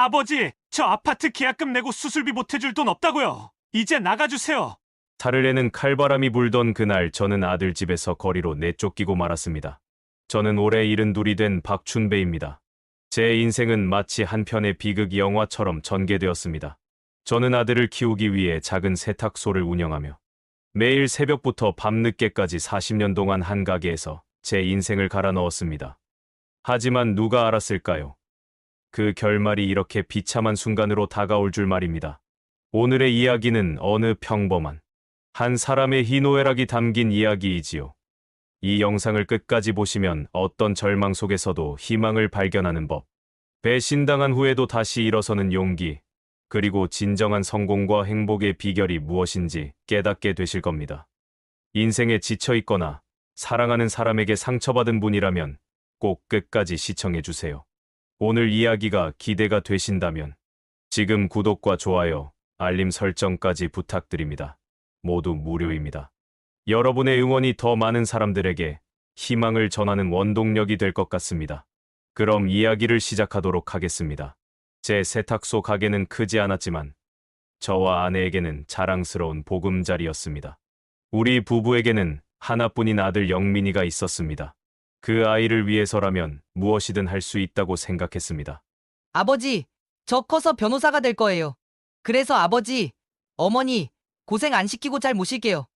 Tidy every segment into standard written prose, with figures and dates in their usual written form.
아버지, 저 아파트 계약금 내고 수술비 보태줄 돈 없다고요. 이제 나가주세요. 사흘에는 칼바람이 불던 그날 저는 아들 집에서 거리로 내쫓기고 말았습니다. 저는 올해 72이 된 박춘배입니다. 제 인생은 마치 한 편의 비극 영화처럼 전개되었습니다. 저는 아들을 키우기 위해 작은 세탁소를 운영하며 매일 새벽부터 밤늦게까지 40년 동안 한 가게에서 제 인생을 갈아 넣었습니다. 하지만 누가 알았을까요? 그 결말이 이렇게 비참한 순간으로 다가올 줄 말입니다. 오늘의 이야기는 어느 평범한 한 사람의 희노애락이 담긴 이야기이지요. 이 영상을 끝까지 보시면 어떤 절망 속에서도 희망을 발견하는 법, 배신당한 후에도 다시 일어서는 용기, 그리고 진정한 성공과 행복의 비결이 무엇인지 깨닫게 되실 겁니다. 인생에 지쳐 있거나 사랑하는 사람에게 상처받은 분이라면 꼭 끝까지 시청해 주세요. 오늘 이야기가 기대가 되신다면 지금 구독과 좋아요, 알림 설정까지 부탁드립니다. 모두 무료입니다. 여러분의 응원이 더 많은 사람들에게 희망을 전하는 원동력이 될 것 같습니다. 그럼 이야기를 시작하도록 하겠습니다. 제 세탁소 가게는 크지 않았지만 저와 아내에게는 자랑스러운 보금자리였습니다. 우리 부부에게는 하나뿐인 아들 영민이가 있었습니다. 그 아이를 위해서라면 무엇이든 할 수 있다고 생각했습니다. 아버지, 저 커서 변호사가 될 거예요. 그래서 아버지, 어머니, 고생 안 시키고 잘 모실게요.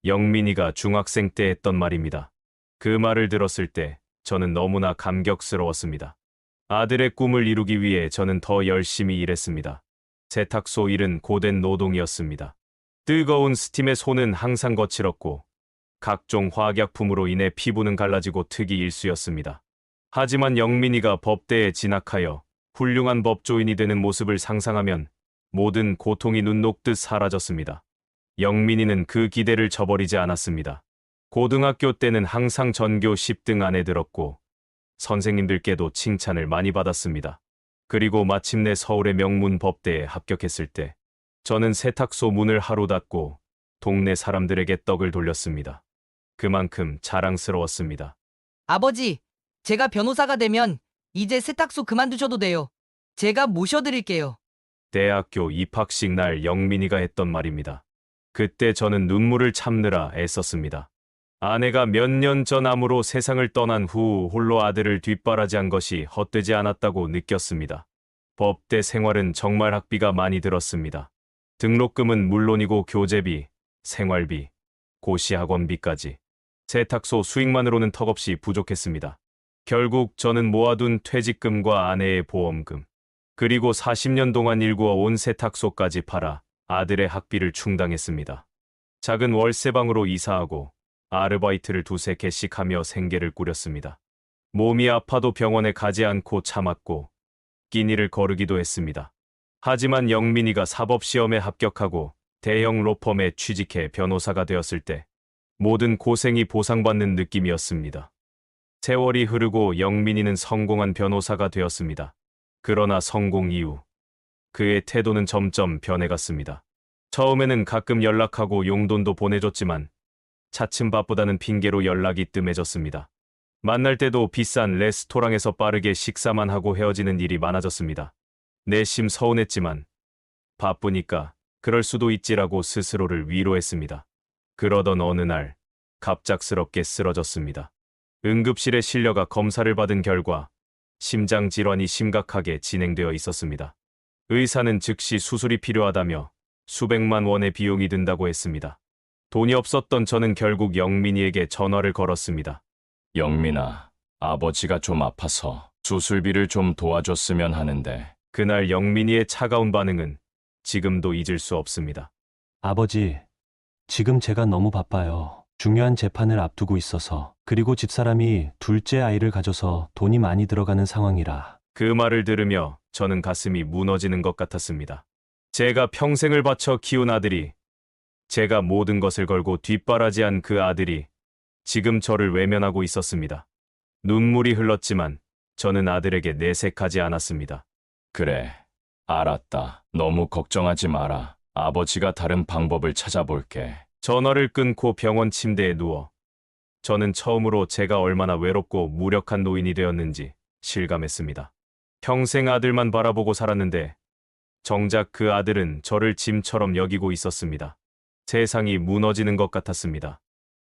영민이가 중학생 때 했던 말입니다. 그 말을 들었을 때 저는 너무나 감격스러웠습니다. 아들의 꿈을 이루기 위해 저는 더 열심히 일했습니다. 세탁소 일은 고된 노동이었습니다. 뜨거운 스팀에 손은 항상 거칠었고 각종 화학약품으로 인해 피부는 갈라지고 특이 일수였습니다. 하지만 영민이가 법대에 진학하여 훌륭한 법조인이 되는 모습을 상상하면 모든 고통이 눈 녹듯 사라졌습니다. 영민이는 그 기대를 저버리지 않았습니다. 고등학교 때는 항상 전교 10등 안에 들었고 선생님들께도 칭찬을 많이 받았습니다. 그리고 마침내 서울의 명문 법대에 합격했을 때 저는 세탁소 문을 하루 닫고 동네 사람들에게 떡을 돌렸습니다. 그만큼 자랑스러웠습니다. 아버지, 제가 변호사가 되면 이제 세탁소 그만두셔도 돼요. 제가 모셔드릴게요. 대학교 입학식 날 영민이가 했던 말입니다. 그때 저는 눈물을 참느라 애썼습니다. 아내가 몇 년 전 암으로 세상을 떠난 후 홀로 아들을 뒷바라지한 것이 헛되지 않았다고 느꼈습니다. 법대 생활은 정말 학비가 많이 들었습니다. 등록금은 물론이고 교재비, 생활비, 고시 학원비까지 세탁소 수익만으로는 턱없이 부족했습니다. 결국 저는 모아둔 퇴직금과 아내의 보험금, 그리고 40년 동안 일구어 온 세탁소까지 팔아 아들의 학비를 충당했습니다. 작은 월세방으로 이사하고 아르바이트를 두세 개씩 하며 생계를 꾸렸습니다. 몸이 아파도 병원에 가지 않고 참았고 끼니를 거르기도 했습니다. 하지만 영민이가 사법시험에 합격하고 대형 로펌에 취직해 변호사가 되었을 때 모든 고생이 보상받는 느낌이었습니다. 세월이 흐르고 영민이는 성공한 변호사가 되었습니다. 그러나 성공 이후 그의 태도는 점점 변해갔습니다. 처음에는 가끔 연락하고 용돈도 보내줬지만 차츰 바쁘다는 핑계로 연락이 뜸해졌습니다. 만날 때도 비싼 레스토랑에서 빠르게 식사만 하고 헤어지는 일이 많아졌습니다. 내심 서운했지만 바쁘니까 그럴 수도 있지라고 스스로를 위로했습니다. 그러던 어느 날 갑작스럽게 쓰러졌습니다. 응급실에 실려가 검사를 받은 결과 심장 질환이 심각하게 진행되어 있었습니다. 의사는 즉시 수술이 필요하다며 수백만 원의 비용이 든다고 했습니다. 돈이 없었던 저는 결국 영민이에게 전화를 걸었습니다. 영민아, 아버지가 좀 아파서 수술비를 좀 도와줬으면 하는데. 그날 영민이의 차가운 반응은 지금도 잊을 수 없습니다. 아버지, 지금 제가 너무 바빠요. 중요한 재판을 앞두고 있어서, 그리고 집사람이 둘째 아이를 가져서 돈이 많이 들어가는 상황이라. 그 말을 들으며 저는 가슴이 무너지는 것 같았습니다. 제가 평생을 바쳐 키운 아들이, 제가 모든 것을 걸고 뒷바라지한 그 아들이 지금 저를 외면하고 있었습니다. 눈물이 흘렀지만 저는 아들에게 내색하지 않았습니다. 그래, 알았다. 너무 걱정하지 마라. 아버지가 다른 방법을 찾아볼게. 전화를 끊고 병원 침대에 누워 저는 처음으로 제가 얼마나 외롭고 무력한 노인이 되었는지 실감했습니다. 평생 아들만 바라보고 살았는데 정작 그 아들은 저를 짐처럼 여기고 있었습니다. 세상이 무너지는 것 같았습니다.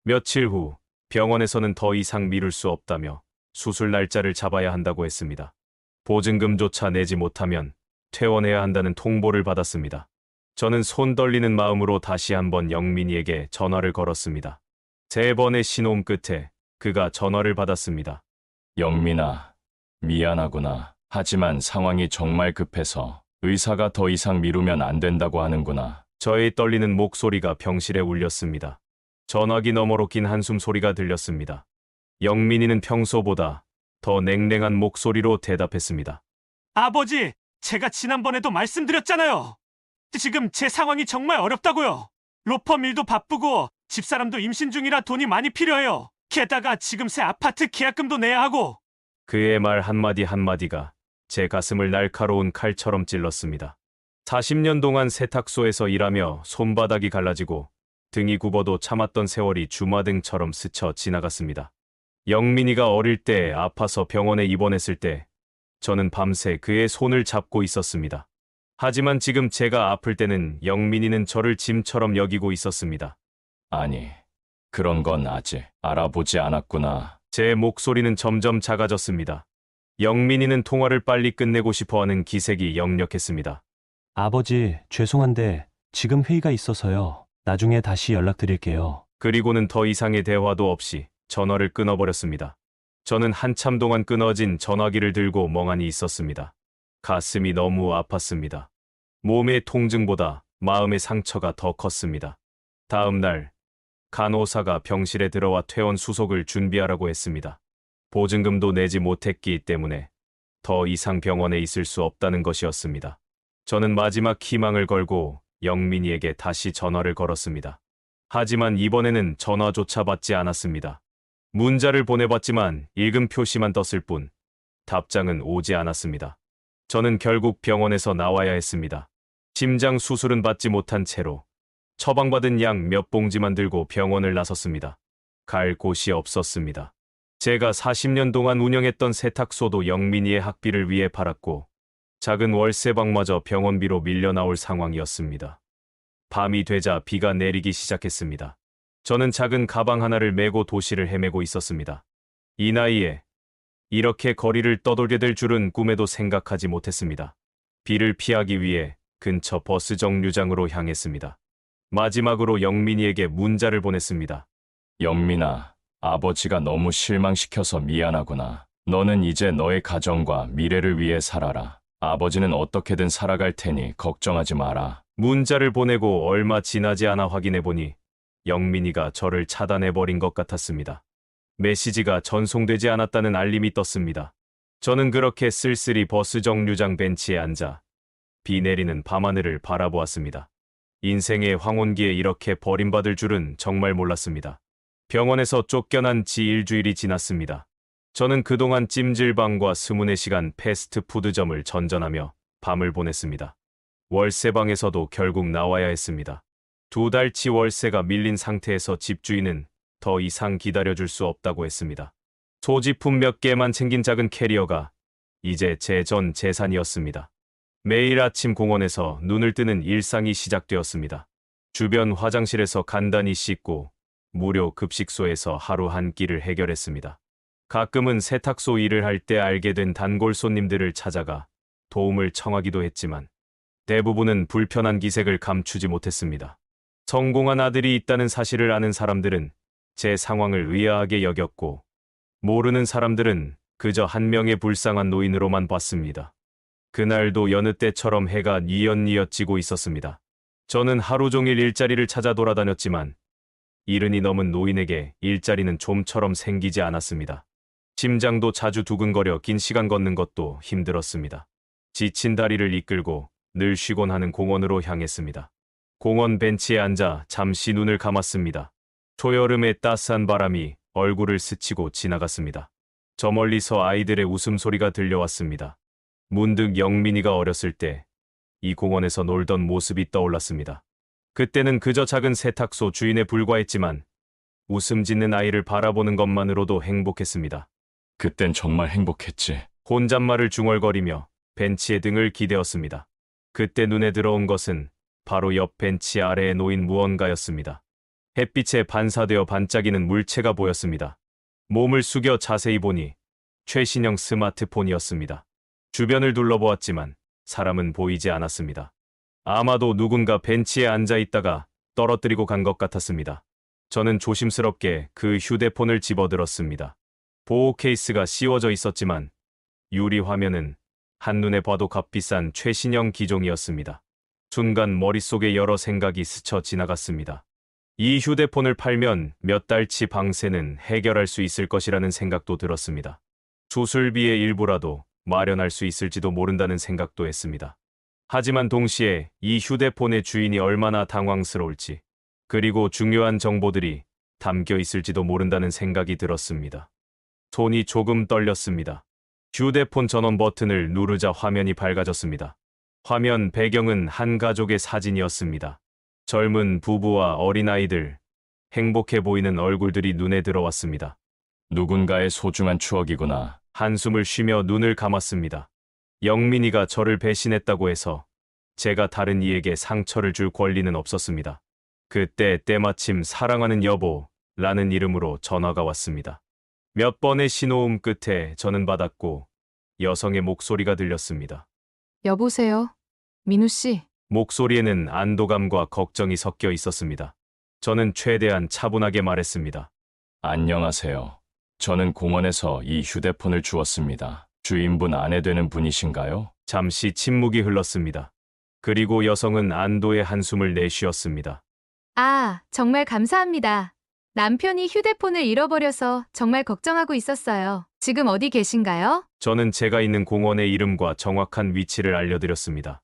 며칠 후 병원에서는 더 이상 미룰 수 없다며 수술 날짜를 잡아야 한다고 했습니다. 보증금조차 내지 못하면 퇴원해야 한다는 통보를 받았습니다. 저는 손 떨리는 마음으로 다시 한번 영민이에게 전화를 걸었습니다. 3번의 신호음 끝에 그가 전화를 받았습니다. 영민아, 미안하구나. 하지만 상황이 정말 급해서 의사가 더 이상 미루면 안 된다고 하는구나. 저의 떨리는 목소리가 병실에 울렸습니다. 전화기 너머로 긴 한숨 소리가 들렸습니다. 영민이는 평소보다 더 냉랭한 목소리로 대답했습니다. 아버지, 제가 지난번에도 말씀드렸잖아요. 지금 제 상황이 정말 어렵다고요. 로펌 일도 바쁘고 집사람도 임신 중이라 돈이 많이 필요해요. 게다가 지금 새 아파트 계약금도 내야 하고. 그의 말 한마디 한마디가 제 가슴을 날카로운 칼처럼 찔렀습니다. 40년 동안 세탁소에서 일하며 손바닥이 갈라지고 등이 굽어도 참았던 세월이 주마등처럼 스쳐 지나갔습니다. 영민이가 어릴 때 아파서 병원에 입원했을 때 저는 밤새 그의 손을 잡고 있었습니다. 하지만 지금 제가 아플 때는 영민이는 저를 짐처럼 여기고 있었습니다. 아니, 그런 건 아직 알아보지 않았구나. 제 목소리는 점점 작아졌습니다. 영민이는 통화를 빨리 끝내고 싶어하는 기색이 역력했습니다. 아버지, 죄송한데 지금 회의가 있어서요. 나중에 다시 연락드릴게요. 그리고는 더 이상의 대화도 없이 전화를 끊어버렸습니다. 저는 한참 동안 끊어진 전화기를 들고 멍하니 있었습니다. 가슴이 너무 아팠습니다. 몸의 통증보다 마음의 상처가 더 컸습니다. 다음 날 간호사가 병실에 들어와 퇴원 수속을 준비하라고 했습니다. 보증금도 내지 못했기 때문에 더 이상 병원에 있을 수 없다는 것이었습니다. 저는 마지막 희망을 걸고 영민이에게 다시 전화를 걸었습니다. 하지만 이번에는 전화조차 받지 않았습니다. 문자를 보내봤지만 읽음 표시만 떴을 뿐 답장은 오지 않았습니다. 저는 결국 병원에서 나와야 했습니다. 심장 수술은 받지 못한 채로 처방받은 약 몇 봉지만 들고 병원을 나섰습니다. 갈 곳이 없었습니다. 제가 40년 동안 운영했던 세탁소도 영민이의 학비를 위해 팔았고 작은 월세방마저 병원비로 밀려 나올 상황이었습니다. 밤이 되자 비가 내리기 시작했습니다. 저는 작은 가방 하나를 메고 도시를 헤매고 있었습니다. 이 나이에 이렇게 거리를 떠돌게 될 줄은 꿈에도 생각하지 못했습니다. 비를 피하기 위해 근처 버스 정류장으로 향했습니다. 마지막으로 영민이에게 문자를 보냈습니다. 영민아, 아버지가 너무 실망시켜서 미안하구나. 너는 이제 너의 가정과 미래를 위해 살아라. 아버지는 어떻게든 살아갈 테니 걱정하지 마라. 문자를 보내고 얼마 지나지 않아 확인해보니 영민이가 저를 차단해버린 것 같았습니다. 메시지가 전송되지 않았다는 알림이 떴습니다. 저는 그렇게 쓸쓸히 버스 정류장 벤치에 앉아 비 내리는 밤하늘을 바라보았습니다. 인생의 황혼기에 이렇게 버림받을 줄은 정말 몰랐습니다. 병원에서 쫓겨난 지 일주일이 지났습니다. 저는 그동안 찜질방과 24시간 패스트푸드점을 전전하며 밤을 보냈습니다. 월세방에서도 결국 나와야 했습니다. 2달치 월세가 밀린 상태에서 집주인은 더 이상 기다려줄 수 없다고 했습니다. 소지품 몇 개만 챙긴 작은 캐리어가 이제 제 전 재산이었습니다. 매일 아침 공원에서 눈을 뜨는 일상이 시작되었습니다. 주변 화장실에서 간단히 씻고 무료 급식소에서 하루 한 끼를 해결했습니다. 가끔은 세탁소 일을 할 때 알게 된 단골 손님들을 찾아가 도움을 청하기도 했지만 대부분은 불편한 기색을 감추지 못했습니다. 성공한 아들이 있다는 사실을 아는 사람들은 제 상황을 의아하게 여겼고 모르는 사람들은 그저 한 명의 불쌍한 노인으로만 봤습니다. 그날도 여느 때처럼 해가 뉘엿뉘엿 지고 있었습니다. 저는 하루 종일 일자리를 찾아 돌아다녔지만 70이 넘은 노인에게 일자리는 좀처럼 생기지 않았습니다. 심장도 자주 두근거려 긴 시간 걷는 것도 힘들었습니다. 지친 다리를 이끌고 늘 쉬곤 하는 공원으로 향했습니다. 공원 벤치에 앉아 잠시 눈을 감았습니다. 초여름의 따스한 바람이 얼굴을 스치고 지나갔습니다. 저 멀리서 아이들의 웃음소리가 들려왔습니다. 문득 영민이가 어렸을 때 이 공원에서 놀던 모습이 떠올랐습니다. 그때는 그저 작은 세탁소 주인에 불과했지만 웃음 짓는 아이를 바라보는 것만으로도 행복했습니다. 그땐 정말 행복했지. 혼잣말을 중얼거리며 벤치에 등을 기대었습니다. 그때 눈에 들어온 것은 바로 옆 벤치 아래에 놓인 무언가였습니다. 햇빛에 반사되어 반짝이는 물체가 보였습니다. 몸을 숙여 자세히 보니 최신형 스마트폰이었습니다. 주변을 둘러보았지만 사람은 보이지 않았습니다. 아마도 누군가 벤치에 앉아 있다가 떨어뜨리고 간 것 같았습니다. 저는 조심스럽게 그 휴대폰을 집어들었습니다. 보호 케이스가 씌워져 있었지만 유리 화면은 한눈에 봐도 값비싼 최신형 기종이었습니다. 순간 머릿속에 여러 생각이 스쳐 지나갔습니다. 이 휴대폰을 팔면 몇 달치 방세는 해결할 수 있을 것이라는 생각도 들었습니다. 수술비의 일부라도 마련할 수 있을지도 모른다는 생각도 했습니다. 하지만 동시에 이 휴대폰의 주인이 얼마나 당황스러울지, 그리고 중요한 정보들이 담겨 있을지도 모른다는 생각이 들었습니다. 손이 조금 떨렸습니다. 휴대폰 전원 버튼을 누르자 화면이 밝아졌습니다. 화면 배경은 한 가족의 사진이었습니다. 젊은 부부와 어린아이들, 행복해 보이는 얼굴들이 눈에 들어왔습니다. 누군가의 소중한 추억이구나. 한숨을 쉬며 눈을 감았습니다. 영민이가 저를 배신했다고 해서 제가 다른 이에게 상처를 줄 권리는 없었습니다. 그때 때마침 사랑하는 여보라는 이름으로 전화가 왔습니다. 몇 번의 신호음 끝에 저는 받았고 여성의 목소리가 들렸습니다. 여보세요? 민우 씨, 목소리에는 안도감과 걱정이 섞여 있었습니다. 저는 최대한 차분하게 말했습니다. 안녕하세요. 저는 공원에서 이 휴대폰을 주었습니다. 주인분 아내 되는 분이신가요? 잠시 침묵이 흘렀습니다. 그리고 여성은 안도의 한숨을 내쉬었습니다. 아, 정말 감사합니다. 남편이 휴대폰을 잃어버려서 정말 걱정하고 있었어요. 지금 어디 계신가요? 저는 제가 있는 공원의 이름과 정확한 위치를 알려드렸습니다.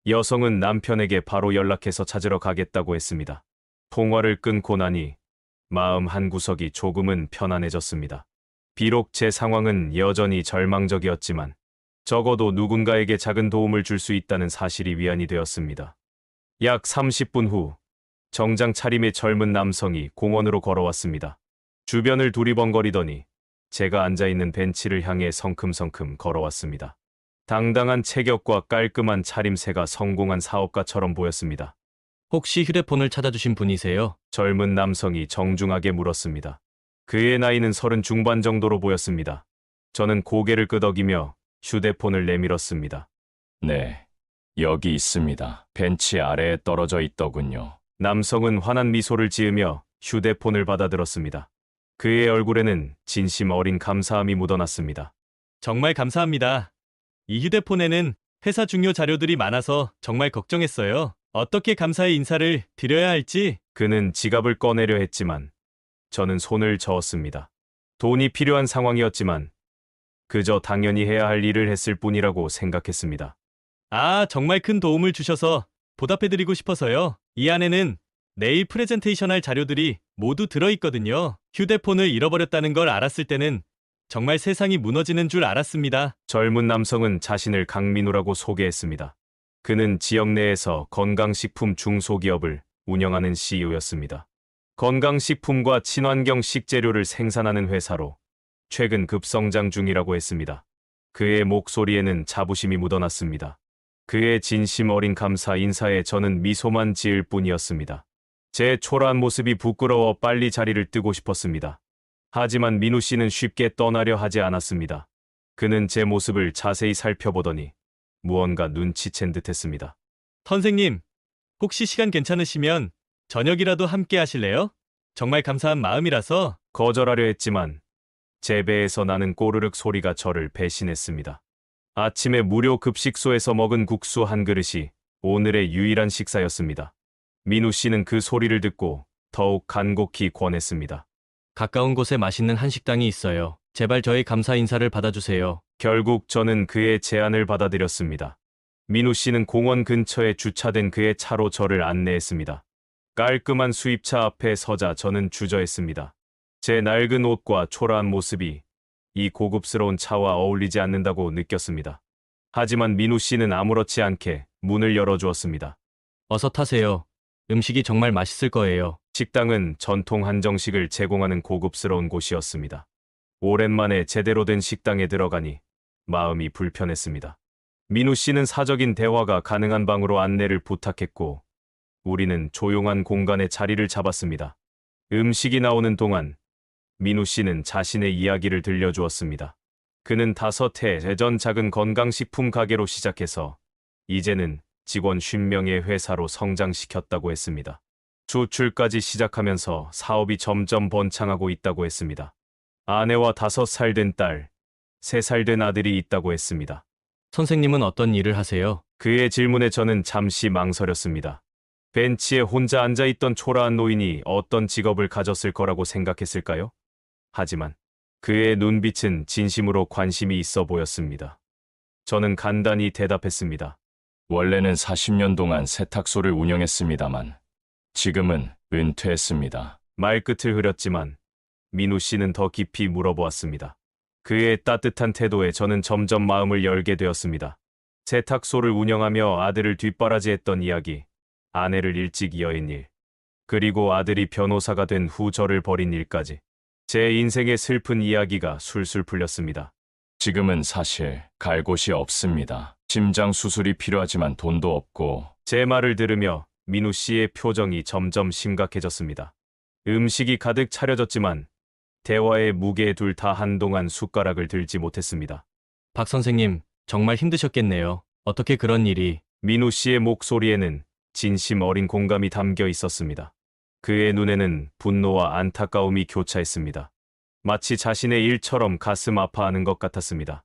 여성은 남편에게 바로 연락해서 찾으러 가겠다고 했습니다. 통화를 끊고 나니 마음 한구석이 조금은 편안해졌습니다. 비록 제 상황은 여전히 절망적이었지만 적어도 누군가에게 작은 도움을 줄 수 있다는 사실이 위안이 되었습니다. 약 30분 후 정장 차림의 젊은 남성이 공원으로 걸어왔습니다. 주변을 두리번거리더니 제가 앉아있는 벤치를 향해 성큼성큼 걸어왔습니다. 당당한 체격과 깔끔한 차림새가 성공한 사업가처럼 보였습니다. 혹시 휴대폰을 찾아주신 분이세요? 젊은 남성이 정중하게 물었습니다. 그의 나이는 30 중반 정도로 보였습니다. 저는 고개를 끄덕이며 휴대폰을 내밀었습니다. 네, 여기 있습니다. 벤치 아래에 떨어져 있더군요. 남성은 환한 미소를 지으며 휴대폰을 받아들었습니다. 그의 얼굴에는 진심 어린 감사함이 묻어났습니다. 정말 감사합니다. 이 휴대폰에는 회사 중요 자료들이 많아서 정말 걱정했어요. 어떻게 감사의 인사를 드려야 할지. 그는 지갑을 꺼내려 했지만 저는 손을 저었습니다. 돈이 필요한 상황이었지만 그저 당연히 해야 할 일을 했을 뿐이라고 생각했습니다. 아, 정말 큰 도움을 주셔서 보답해드리고 싶어서요. 이 안에는 내일 프레젠테이션 할 자료들이 모두 들어있거든요. 휴대폰을 잃어버렸다는 걸 알았을 때는 정말 세상이 무너지는 줄 알았습니다. 젊은 남성은 자신을 강민우라고 소개했습니다. 그는 지역 내에서 건강식품 중소기업을 운영하는 CEO였습니다. 건강식품과 친환경 식재료를 생산하는 회사로 최근 급성장 중이라고 했습니다. 그의 목소리에는 자부심이 묻어났습니다. 그의 진심 어린 감사 인사에 저는 미소만 지을 뿐이었습니다. 제 초라한 모습이 부끄러워 빨리 자리를 뜨고 싶었습니다. 하지만 민우 씨는 쉽게 떠나려 하지 않았습니다. 그는 제 모습을 자세히 살펴보더니 무언가 눈치챈 듯했습니다. 선생님, 혹시 시간 괜찮으시면 저녁이라도 함께 하실래요? 정말 감사한 마음이라서. 거절하려 했지만 제 배에서 나는 꼬르륵 소리가 저를 배신했습니다. 아침에 무료 급식소에서 먹은 국수 한 그릇이 오늘의 유일한 식사였습니다. 민우 씨는 그 소리를 듣고 더욱 간곡히 권했습니다. 가까운 곳에 맛있는 한식당이 있어요. 제발 저의 감사 인사를 받아주세요. 결국 저는 그의 제안을 받아들였습니다. 민우 씨는 공원 근처에 주차된 그의 차로 저를 안내했습니다. 깔끔한 수입차 앞에 서자 저는 주저했습니다. 제 낡은 옷과 초라한 모습이 이 고급스러운 차와 어울리지 않는다고 느꼈습니다. 하지만 민우 씨는 아무렇지 않게 문을 열어주었습니다. 어서 타세요. 음식이 정말 맛있을 거예요. 식당은 전통 한정식을 제공하는 고급스러운 곳이었습니다. 오랜만에 제대로 된 식당에 들어가니 마음이 불편했습니다. 민우 씨는 사적인 대화가 가능한 방으로 안내를 부탁했고, 우리는 조용한 공간에 자리를 잡았습니다. 음식이 나오는 동안 민우 씨는 자신의 이야기를 들려주었습니다. 그는 5해 전 작은 건강식품 가게로 시작해서 이제는 직원 50명의 회사로 성장시켰다고 했습니다. 수출까지 시작하면서 사업이 점점 번창하고 있다고 했습니다. 아내와 5살 된 딸, 3살 된 아들이 있다고 했습니다. 선생님은 어떤 일을 하세요? 그의 질문에 저는 잠시 망설였습니다. 벤치에 혼자 앉아있던 초라한 노인이 어떤 직업을 가졌을 거라고 생각했을까요? 하지만 그의 눈빛은 진심으로 관심이 있어 보였습니다. 저는 간단히 대답했습니다. 원래는 40년 동안 세탁소를 운영했습니다만 지금은 은퇴했습니다. 말끝을 흐렸지만 민우 씨는 더 깊이 물어보았습니다. 그의 따뜻한 태도에 저는 점점 마음을 열게 되었습니다. 세탁소를 운영하며 아들을 뒷바라지했던 이야기, 아내를 일찍 이어인 일, 그리고 아들이 변호사가 된 후 저를 버린 일까지 제 인생의 슬픈 이야기가 술술 풀렸습니다. 지금은 사실 갈 곳이 없습니다. 심장 수술이 필요하지만 돈도 없고 제 말을 들으며 민우 씨의 표정이 점점 심각해졌습니다. 음식이 가득 차려졌지만 대화의 무게에 둘 다 한동안 숟가락을 들지 못했습니다. 박 선생님, 정말 힘드셨겠네요. 어떻게 그런 일이? 민우 씨의 목소리에는 진심 어린 공감이 담겨 있었습니다. 그의 눈에는 분노와 안타까움이 교차했습니다. 마치 자신의 일처럼 가슴 아파하는 것 같았습니다.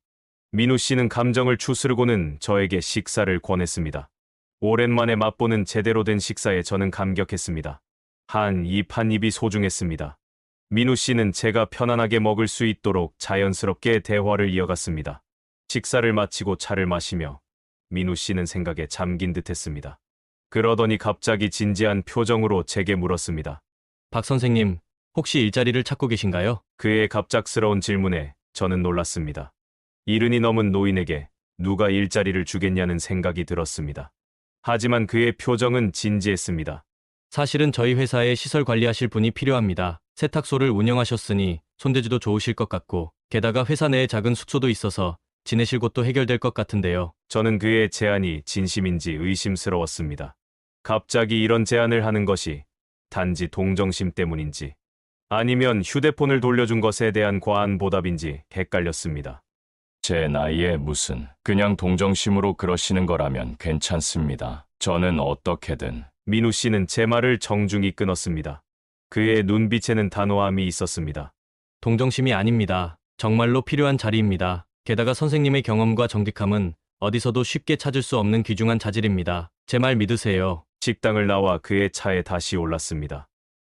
민우 씨는 감정을 추스르고는 저에게 식사를 권했습니다. 오랜만에 맛보는 제대로 된 식사에 저는 감격했습니다. 한 입이 소중했습니다. 민우 씨는 제가 편안하게 먹을 수 있도록 자연스럽게 대화를 이어갔습니다. 식사를 마치고 차를 마시며 민우 씨는 생각에 잠긴 듯했습니다. 그러더니 갑자기 진지한 표정으로 제게 물었습니다. 박 선생님, 혹시 일자리를 찾고 계신가요? 그의 갑작스러운 질문에 저는 놀랐습니다. 70이 넘은 노인에게 누가 일자리를 주겠냐는 생각이 들었습니다. 하지만 그의 표정은 진지했습니다. 사실은 저희 회사에 시설 관리하실 분이 필요합니다. 세탁소를 운영하셨으니 손재주도 좋으실 것 같고, 게다가 회사 내에 작은 숙소도 있어서 지내실 곳도 해결될 것 같은데요. 저는 그의 제안이 진심인지 의심스러웠습니다. 갑자기 이런 제안을 하는 것이 단지 동정심 때문인지 아니면 휴대폰을 돌려준 것에 대한 과한 보답인지 헷갈렸습니다. 제 나이에 무슨 그냥 동정심으로 그러시는 거라면 괜찮습니다. 저는 어떻게든 민우 씨는 제 말을 정중히 끊었습니다. 그의 눈빛에는 단호함이 있었습니다. 동정심이 아닙니다. 정말로 필요한 자리입니다. 게다가 선생님의 경험과 정직함은 어디서도 쉽게 찾을 수 없는 귀중한 자질입니다. 제 말 믿으세요. 식당을 나와 그의 차에 다시 올랐습니다.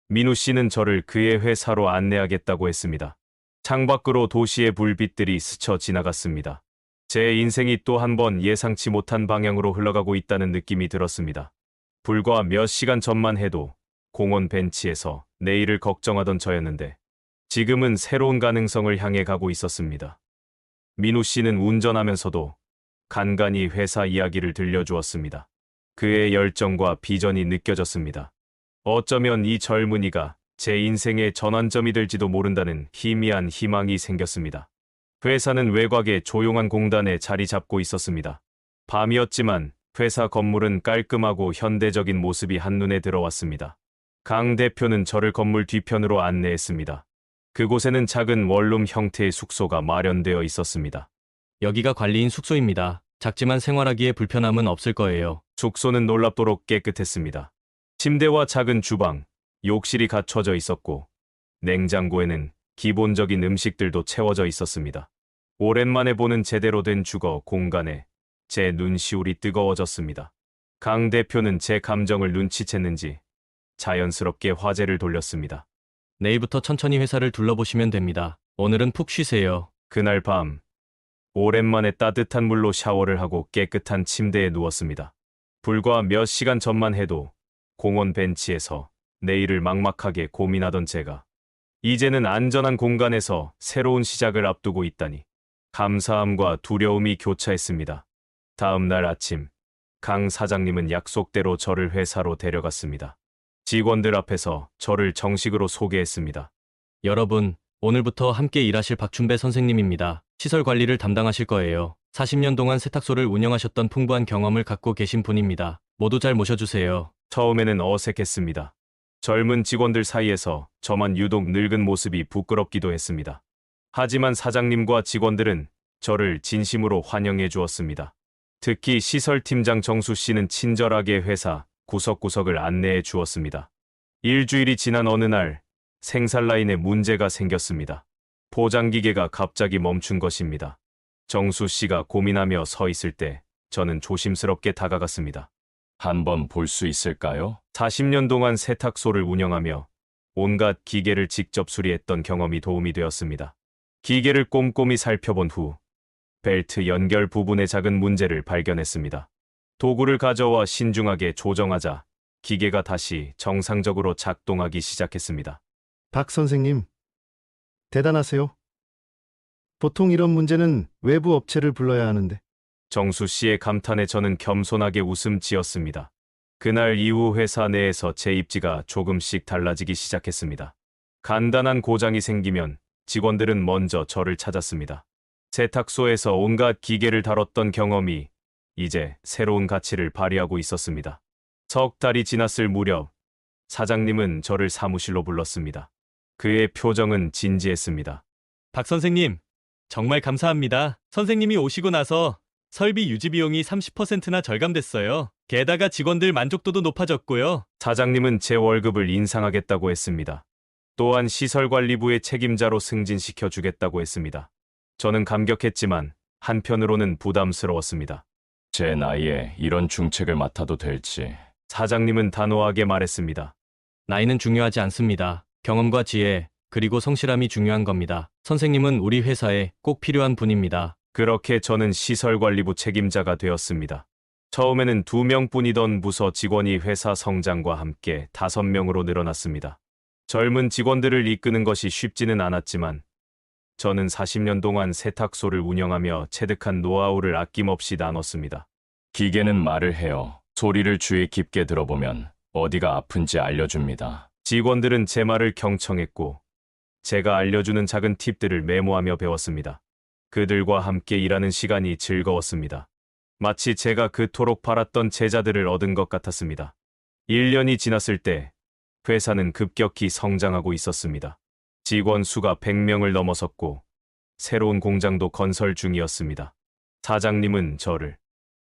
민우 씨는 저를 그의 회사로 안내하겠다고 했습니다. 창밖으로 도시의 불빛들이 스쳐 지나갔습니다. 제 인생이 또 한 번 예상치 못한 방향으로 흘러가고 있다는 느낌이 들었습니다. 불과 몇 시간 전만 해도 공원 벤치에서 내일을 걱정하던 저였는데 지금은 새로운 가능성을 향해 가고 있었습니다. 민우 씨는 운전하면서도 간간히 회사 이야기를 들려주었습니다. 그의 열정과 비전이 느껴졌습니다. 어쩌면 이 젊은이가 제 인생의 전환점이 될지도 모른다는 희미한 희망이 생겼습니다. 회사는 외곽의 조용한 공단에 자리 잡고 있었습니다. 밤이었지만 회사 건물은 깔끔하고 현대적인 모습이 한눈에 들어왔습니다. 강 대표는 저를 건물 뒤편으로 안내했습니다. 그곳에는 작은 원룸 형태의 숙소가 마련되어 있었습니다. 여기가 관리인 숙소입니다. 작지만 생활하기에 불편함은 없을 거예요. 숙소는 놀랍도록 깨끗했습니다. 침대와 작은 주방, 욕실이 갖춰져 있었고 냉장고에는 기본적인 음식들도 채워져 있었습니다. 오랜만에 보는 제대로 된 주거 공간에 제 눈시울이 뜨거워졌습니다. 강 대표는 제 감정을 눈치챘는지 자연스럽게 화제를 돌렸습니다. 내일부터 천천히 회사를 둘러보시면 됩니다. 오늘은 푹 쉬세요. 그날 밤 오랜만에 따뜻한 물로 샤워를 하고 깨끗한 침대에 누웠습니다. 불과 몇 시간 전만 해도 공원 벤치에서 내일을 막막하게 고민하던 제가 이제는 안전한 공간에서 새로운 시작을 앞두고 있다니 감사함과 두려움이 교차했습니다. 다음 날 아침 강 사장님은 약속대로 저를 회사로 데려갔습니다. 직원들 앞에서 저를 정식으로 소개했습니다. 여러분, 오늘부터 함께 일하실 박춘배 선생님입니다. 시설 관리를 담당하실 거예요. 40년 동안 세탁소를 운영하셨던 풍부한 경험을 갖고 계신 분입니다. 모두 잘 모셔주세요. 처음에는 어색했습니다. 젊은 직원들 사이에서 저만 유독 늙은 모습이 부끄럽기도 했습니다. 하지만 사장님과 직원들은 저를 진심으로 환영해 주었습니다. 특히 시설팀장 정수 씨는 친절하게 회사 구석구석을 안내해 주었습니다. 일주일이 지난 어느 날 생산 라인에 문제가 생겼습니다. 포장기계가 갑자기 멈춘 것입니다. 정수 씨가 고민하며 서 있을 때 저는 조심스럽게 다가갔습니다. 한번 볼 수 있을까요? 40년 동안 세탁소를 운영하며 온갖 기계를 직접 수리했던 경험이 도움이 되었습니다. 기계를 꼼꼼히 살펴본 후 벨트 연결 부분의 작은 문제를 발견했습니다. 도구를 가져와 신중하게 조정하자 기계가 다시 정상적으로 작동하기 시작했습니다. 박 선생님, 대단하세요. 보통 이런 문제는 외부 업체를 불러야 하는데. 정수 씨의 감탄에 저는 겸손하게 웃음 지었습니다. 그날 이후 회사 내에서 제 입지가 조금씩 달라지기 시작했습니다. 간단한 고장이 생기면 직원들은 먼저 저를 찾았습니다. 세탁소에서 온갖 기계를 다뤘던 경험이 이제 새로운 가치를 발휘하고 있었습니다. 석 달이 지났을 무렵 사장님은 저를 사무실로 불렀습니다. 그의 표정은 진지했습니다. 박 선생님, 정말 감사합니다. 선생님이 오시고 나서 설비 유지 비용이 30%나 절감됐어요. 게다가 직원들 만족도도 높아졌고요. 사장님은 제 월급을 인상하겠다고 했습니다. 또한 시설관리부의 책임자로 승진시켜 주겠다고 했습니다. 저는 감격했지만 한편으로는 부담스러웠습니다. 제 나이에 이런 중책을 맡아도 될지. 사장님은 단호하게 말했습니다. 나이는 중요하지 않습니다. 경험과 지혜, 그리고 성실함이 중요한 겁니다. 선생님은 우리 회사에 꼭 필요한 분입니다. 그렇게 저는 시설관리부 책임자가 되었습니다. 처음에는 2명뿐이던 부서 직원이 회사 성장과 함께 5명으로 늘어났습니다. 젊은 직원들을 이끄는 것이 쉽지는 않았지만 저는 40년 동안 세탁소를 운영하며 체득한 노하우를 아낌없이 나눴습니다. 기계는 말을 해요. 소리를 주의 깊게 들어보면 어디가 아픈지 알려줍니다. 직원들은 제 말을 경청했고 제가 알려주는 작은 팁들을 메모하며 배웠습니다. 그들과 함께 일하는 시간이 즐거웠습니다. 마치 제가 그토록 바랐던 제자들을 얻은 것 같았습니다. 1년이 지났을 때 회사는 급격히 성장하고 있었습니다. 직원 수가 100명을 넘어섰고 새로운 공장도 건설 중이었습니다. 사장님은 저를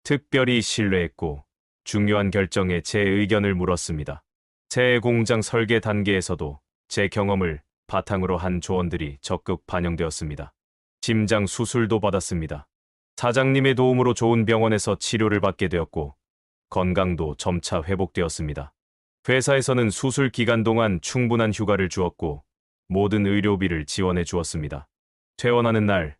특별히 신뢰했고 중요한 결정에 제 의견을 물었습니다. 새 공장 설계 단계에서도 제 경험을 바탕으로 한 조언들이 적극 반영되었습니다. 심장 수술도 받았습니다. 사장님의 도움으로 좋은 병원에서 치료를 받게 되었고 건강도 점차 회복되었습니다. 회사에서는 수술 기간 동안 충분한 휴가를 주었고 모든 의료비를 지원해 주었습니다. 퇴원하는 날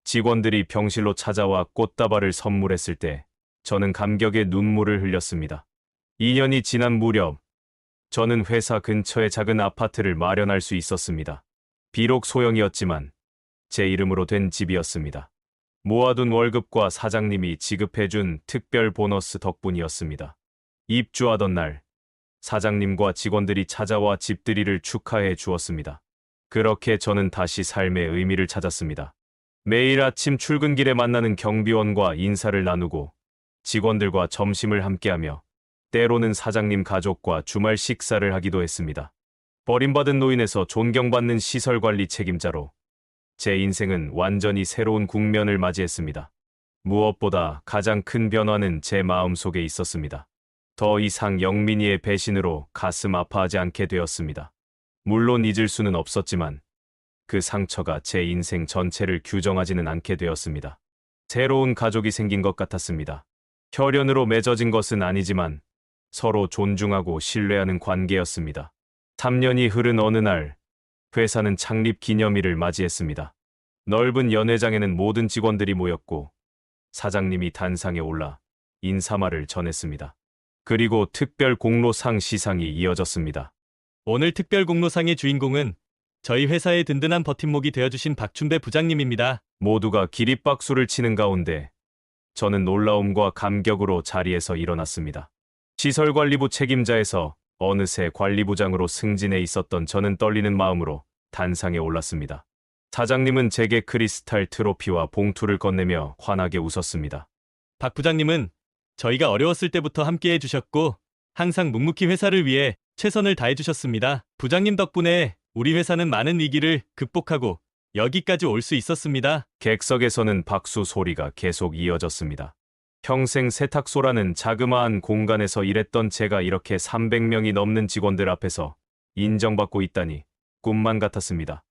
직원들이 병실로 찾아와 꽃다발을 선물했을 때 저는 감격의 눈물을 흘렸습니다. 2년이 지난 무렵 저는 회사 근처에 작은 아파트를 마련할 수 있었습니다. 비록 소형이었지만 제 이름으로 된 집이었습니다. 모아둔 월급과 사장님이 지급해준 특별 보너스 덕분이었습니다. 입주하던 날 사장님과 직원들이 찾아와 집들이를 축하해 주었습니다. 그렇게 저는 다시 삶의 의미를 찾았습니다. 매일 아침 출근길에 만나는 경비원과 인사를 나누고 직원들과 점심을 함께하며 때로는 사장님 가족과 주말 식사를 하기도 했습니다. 버림받은 노인에서 존경받는 시설관리 책임자로 제 인생은 완전히 새로운 국면을 맞이했습니다. 무엇보다 가장 큰 변화는 제 마음속에 있었습니다. 더 이상 영민이의 배신으로 가슴 아파하지 않게 되었습니다. 물론 잊을 수는 없었지만 그 상처가 제 인생 전체를 규정하지는 않게 되었습니다. 새로운 가족이 생긴 것 같았습니다. 혈연으로 맺어진 것은 아니지만 서로 존중하고 신뢰하는 관계였습니다. 3년이 흐른 어느 날 회사는 창립 기념일을 맞이했습니다. 넓은 연회장에는 모든 직원들이 모였고 사장님이 단상에 올라 인사말을 전했습니다. 그리고 특별 공로상 시상이 이어졌습니다. 오늘 특별 공로상의 주인공은 저희 회사의 든든한 버팀목이 되어주신 박춘배 부장님입니다. 모두가 기립박수를 치는 가운데 저는 놀라움과 감격으로 자리에서 일어났습니다. 시설관리부 책임자에서 어느새 관리부장으로 승진해 있었던 저는 떨리는 마음으로 단상에 올랐습니다. 사장님은 제게 크리스탈 트로피와 봉투를 건네며 환하게 웃었습니다. 박 부장님은 저희가 어려웠을 때부터 함께 해주셨고 항상 묵묵히 회사를 위해 최선을 다해주셨습니다. 부장님 덕분에 우리 회사는 많은 위기를 극복하고 여기까지 올 수 있었습니다. 객석에서는 박수 소리가 계속 이어졌습니다. 평생 세탁소라는 자그마한 공간에서 일했던 제가 이렇게 300명이 넘는 직원들 앞에서 인정받고 있다니 꿈만 같았습니다.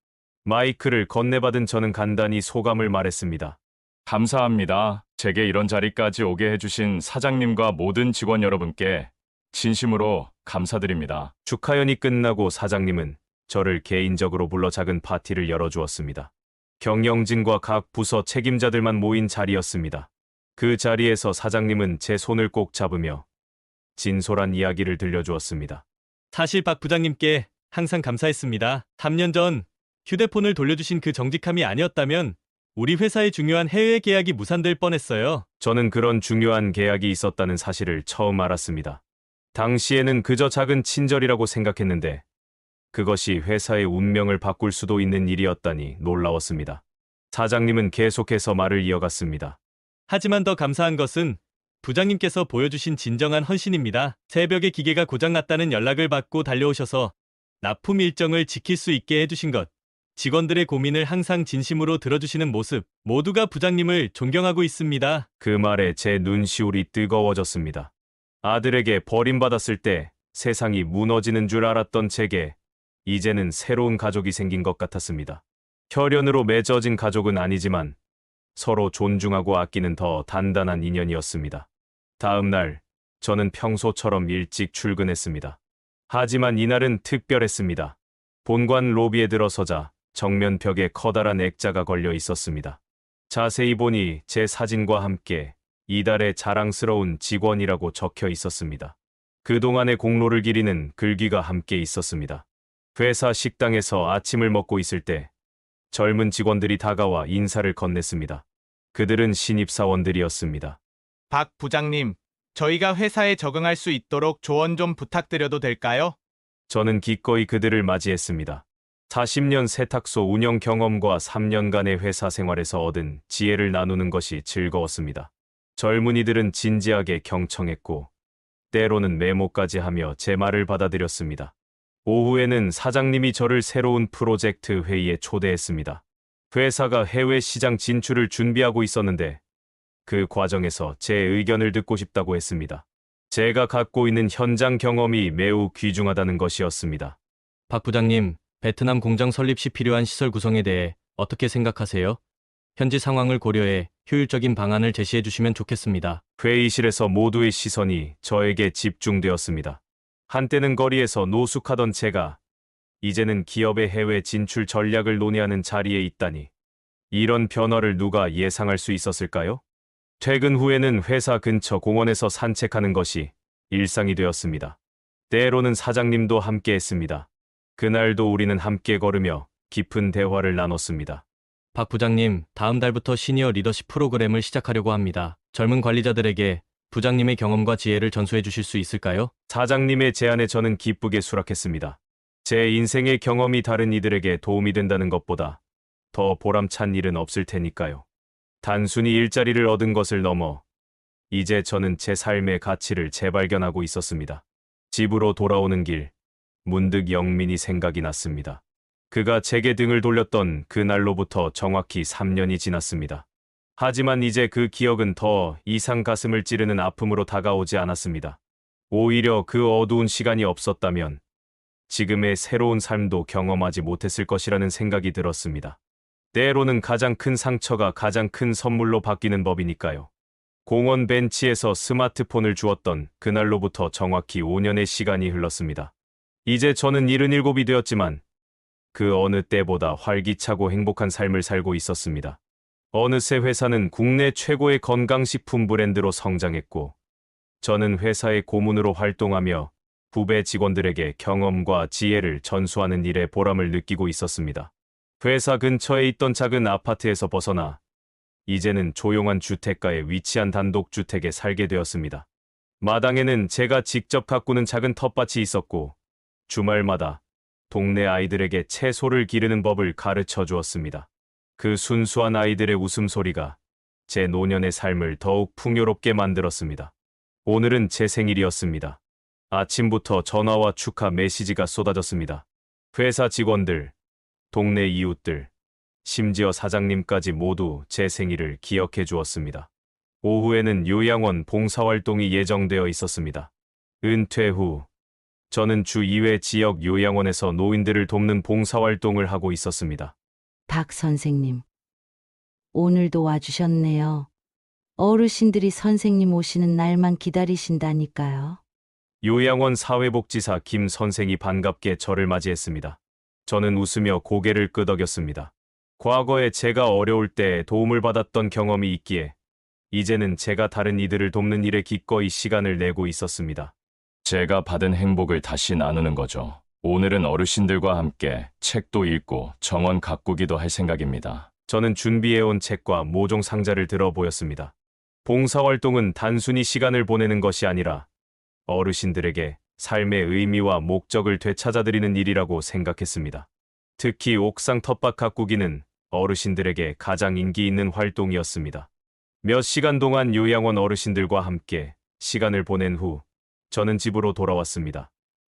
마이크를 건네받은 저는 간단히 소감을 말했습니다. 감사합니다. 제게 이런 자리까지 오게 해주신 사장님과 모든 직원 여러분께 진심으로 감사드립니다. 축하연이 끝나고 사장님은 저를 개인적으로 불러 작은 파티를 열어주었습니다. 경영진과 각 부서 책임자들만 모인 자리였습니다. 그 자리에서 사장님은 제 손을 꼭 잡으며 진솔한 이야기를 들려주었습니다. 사실 박 부장님께 항상 감사했습니다. 3년 전 휴대폰을 돌려주신 그 정직함이 아니었다면 우리 회사의 중요한 해외 계약이 무산될 뻔했어요. 저는 그런 중요한 계약이 있었다는 사실을 처음 알았습니다. 당시에는 그저 작은 친절이라고 생각했는데 그것이 회사의 운명을 바꿀 수도 있는 일이었다니 놀라웠습니다. 사장님은 계속해서 말을 이어갔습니다. 하지만 더 감사한 것은 부장님께서 보여주신 진정한 헌신입니다. 새벽에 기계가 고장났다는 연락을 받고 달려오셔서 납품 일정을 지킬 수 있게 해주신 것, 직원들의 고민을 항상 진심으로 들어주시는 모습, 모두가 부장님을 존경하고 있습니다. 그 말에 제 눈시울이 뜨거워졌습니다. 아들에게 버림받았을 때 세상이 무너지는 줄 알았던 제게 이제는 새로운 가족이 생긴 것 같았습니다. 혈연으로 맺어진 가족은 아니지만 서로 존중하고 아끼는 더 단단한 인연이었습니다. 다음 날, 저는 평소처럼 일찍 출근했습니다. 하지만 이날은 특별했습니다. 본관 로비에 들어서자 정면 벽에 커다란 액자가 걸려 있었습니다. 자세히 보니 제 사진과 함께 이달의 자랑스러운 직원이라고 적혀 있었습니다. 그동안의 공로를 기리는 글귀가 함께 있었습니다. 회사 식당에서 아침을 먹고 있을 때 젊은 직원들이 다가와 인사를 건넸습니다. 그들은 신입사원들이었습니다. 박 부장님, 저희가 회사에 적응할 수 있도록 조언 좀 부탁드려도 될까요? 저는 기꺼이 그들을 맞이했습니다. 40년 세탁소 운영 경험과 3년간의 회사 생활에서 얻은 지혜를 나누는 것이 즐거웠습니다. 젊은이들은 진지하게 경청했고 때로는 메모까지 하며 제 말을 받아들였습니다. 오후에는 사장님이 저를 새로운 프로젝트 회의에 초대했습니다. 회사가 해외 시장 진출을 준비하고 있었는데 그 과정에서 제 의견을 듣고 싶다고 했습니다. 제가 갖고 있는 현장 경험이 매우 귀중하다는 것이었습니다. 박 부장님, 베트남 공장 설립 시 필요한 시설 구성에 대해 어떻게 생각하세요? 현지 상황을 고려해 효율적인 방안을 제시해 주시면 좋겠습니다. 회의실에서 모두의 시선이 저에게 집중되었습니다. 한때는 거리에서 노숙하던 제가 이제는 기업의 해외 진출 전략을 논의하는 자리에 있다니 이런 변화를 누가 예상할 수 있었을까요? 퇴근 후에는 회사 근처 공원에서 산책하는 것이 일상이 되었습니다. 때로는 사장님도 함께 했습니다. 그날도 우리는 함께 걸으며 깊은 대화를 나눴습니다. 박 부장님, 다음 달부터 시니어 리더십 프로그램을 시작하려고 합니다. 젊은 관리자들에게 부장님의 경험과 지혜를 전수해 주실 수 있을까요? 사장님의 제안에 저는 기쁘게 수락했습니다. 제 인생의 경험이 다른 이들에게 도움이 된다는 것보다 더 보람찬 일은 없을 테니까요. 단순히 일자리를 얻은 것을 넘어 이제 저는 제 삶의 가치를 재발견하고 있었습니다. 집으로 돌아오는 길, 문득 영민이 생각이 났습니다. 그가 제게 등을 돌렸던 그날로부터 정확히 3년이 지났습니다. 하지만 이제 그 기억은 더 이상 가슴을 찌르는 아픔으로 다가오지 않았습니다. 오히려 그 어두운 시간이 없었다면 지금의 새로운 삶도 경험하지 못했을 것이라는 생각이 들었습니다. 때로는 가장 큰 상처가 가장 큰 선물로 바뀌는 법이니까요. 공원 벤치에서 스마트폰을 주었던 그날로부터 정확히 5년의 시간이 흘렀습니다. 이제 저는 77이 되었지만 그 어느 때보다 활기차고 행복한 삶을 살고 있었습니다. 어느새 회사는 국내 최고의 건강식품 브랜드로 성장했고 저는 회사의 고문으로 활동하며 후배 직원들에게 경험과 지혜를 전수하는 일에 보람을 느끼고 있었습니다. 회사 근처에 있던 작은 아파트에서 벗어나 이제는 조용한 주택가에 위치한 단독주택에 살게 되었습니다. 마당에는 제가 직접 가꾸는 작은 텃밭이 있었고 주말마다 동네 아이들에게 채소를 기르는 법을 가르쳐 주었습니다. 그 순수한 아이들의 웃음소리가 제 노년의 삶을 더욱 풍요롭게 만들었습니다. 오늘은 제 생일이었습니다. 아침부터 전화와 축하 메시지가 쏟아졌습니다. 회사 직원들, 동네 이웃들, 심지어 사장님까지 모두 제 생일을 기억해 주었습니다. 오후에는 요양원 봉사활동이 예정되어 있었습니다. 은퇴 후 저는 주 2회 지역 요양원에서 노인들을 돕는 봉사활동을 하고 있었습니다. 박 선생님, 오늘도 와주셨네요. 어르신들이 선생님 오시는 날만 기다리신다니까요. 요양원 사회복지사 김 선생이 반갑게 저를 맞이했습니다. 저는 웃으며 고개를 끄덕였습니다. 과거에 제가 어려울 때 도움을 받았던 경험이 있기에 이제는 제가 다른 이들을 돕는 일에 기꺼이 시간을 내고 있었습니다. 제가 받은 행복을 다시 나누는 거죠. 오늘은 어르신들과 함께 책도 읽고 정원 가꾸기도 할 생각입니다. 저는 준비해온 책과 모종 상자를 들어 보였습니다. 봉사활동은 단순히 시간을 보내는 것이 아니라 어르신들에게 삶의 의미와 목적을 되찾아드리는 일이라고 생각했습니다. 특히 옥상 텃밭 가꾸기는 어르신들에게 가장 인기 있는 활동이었습니다. 몇 시간 동안 요양원 어르신들과 함께 시간을 보낸 후 저는 집으로 돌아왔습니다.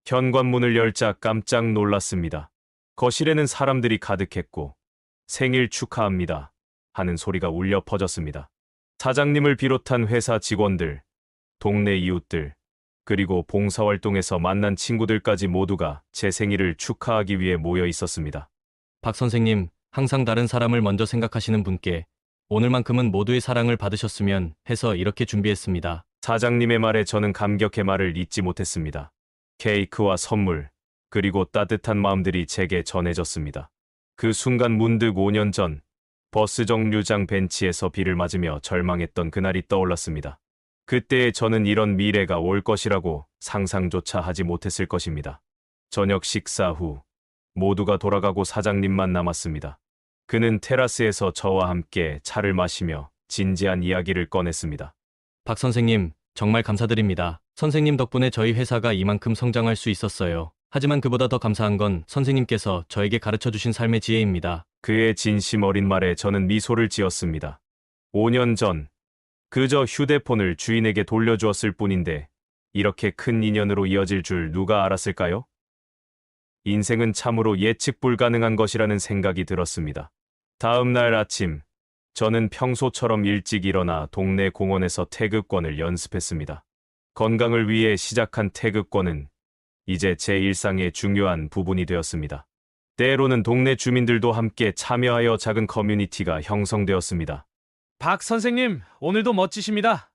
현관문을 열자 깜짝 놀랐습니다. 거실에는 사람들이 가득했고 생일 축하합니다 하는 소리가 울려 퍼졌습니다. 사장님을 비롯한 회사 직원들, 동네 이웃들, 그리고 봉사활동에서 만난 친구들까지 모두가 제 생일을 축하하기 위해 모여 있었습니다. 박 선생님, 항상 다른 사람을 먼저 생각하시는 분께 오늘만큼은 모두의 사랑을 받으셨으면 해서 이렇게 준비했습니다. 사장님의 말에 저는 감격의 말을 잇지 못했습니다. 케이크와 선물, 그리고 따뜻한 마음들이 제게 전해졌습니다. 그 순간 문득 5년 전 버스 정류장 벤치에서 비를 맞으며 절망했던 그날이 떠올랐습니다. 그때의 저는 이런 미래가 올 것이라고 상상조차 하지 못했을 것입니다. 저녁 식사 후 모두가 돌아가고 사장님만 남았습니다. 그는 테라스에서 저와 함께 차를 마시며 진지한 이야기를 꺼냈습니다. 박 선생님, 정말 감사드립니다. 선생님 덕분에 저희 회사가 이만큼 성장할 수 있었어요. 하지만 그보다 더 감사한 건 선생님께서 저에게 가르쳐 주신 삶의 지혜입니다. 그의 진심 어린 말에 저는 미소를 지었습니다. 5년 전 그저 휴대폰을 주인에게 돌려주었을 뿐인데 이렇게 큰 인연으로 이어질 줄 누가 알았을까요? 인생은 참으로 예측 불가능한 것이라는 생각이 들었습니다. 다음 날 아침, 저는 평소처럼 일찍 일어나 동네 공원에서 태극권을 연습했습니다. 건강을 위해 시작한 태극권은 이제 제 일상의 중요한 부분이 되었습니다. 때로는 동네 주민들도 함께 참여하여 작은 커뮤니티가 형성되었습니다. 박 선생님, 오늘도 멋지십니다.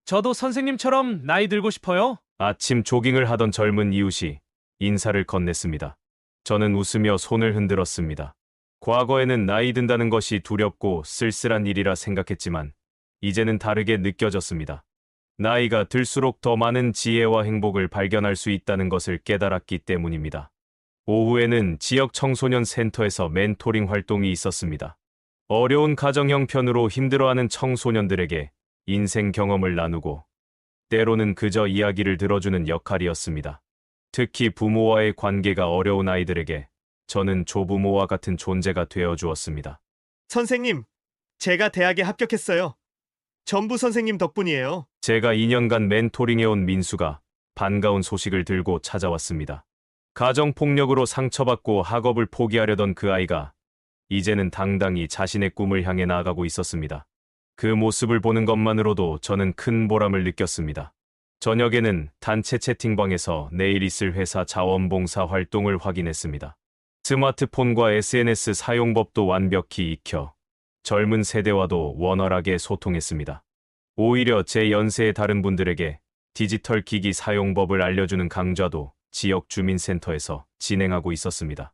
저도 선생님처럼 나이 들고 싶어요. 아침 조깅을 하던 젊은 이웃이 인사를 건넸습니다. 저는 웃으며 손을 흔들었습니다. 과거에는 나이 든다는 것이 두렵고 쓸쓸한 일이라 생각했지만 이제는 다르게 느껴졌습니다. 나이가 들수록 더 많은 지혜와 행복을 발견할 수 있다는 것을 깨달았기 때문입니다. 오후에는 지역 청소년 센터에서 멘토링 활동이 있었습니다. 어려운 가정 형편으로 힘들어하는 청소년들에게 인생 경험을 나누고 때로는 그저 이야기를 들어주는 역할이었습니다. 특히 부모와의 관계가 어려운 아이들에게 저는 조부모와 같은 존재가 되어 주었습니다. 선생님, 제가 대학에 합격했어요. 전부 선생님 덕분이에요. 제가 2년간 멘토링해온 민수가 반가운 소식을 들고 찾아왔습니다. 가정폭력으로 상처받고 학업을 포기하려던 그 아이가 이제는 당당히 자신의 꿈을 향해 나아가고 있었습니다. 그 모습을 보는 것만으로도 저는 큰 보람을 느꼈습니다. 저녁에는 단체 채팅방에서 내일 있을 회사 자원봉사 활동을 확인했습니다. 스마트폰과 SNS 사용법도 완벽히 익혀 젊은 세대와도 원활하게 소통했습니다. 오히려 제 연세의 다른 분들에게 디지털 기기 사용법을 알려주는 강좌도 지역 주민센터에서 진행하고 있었습니다.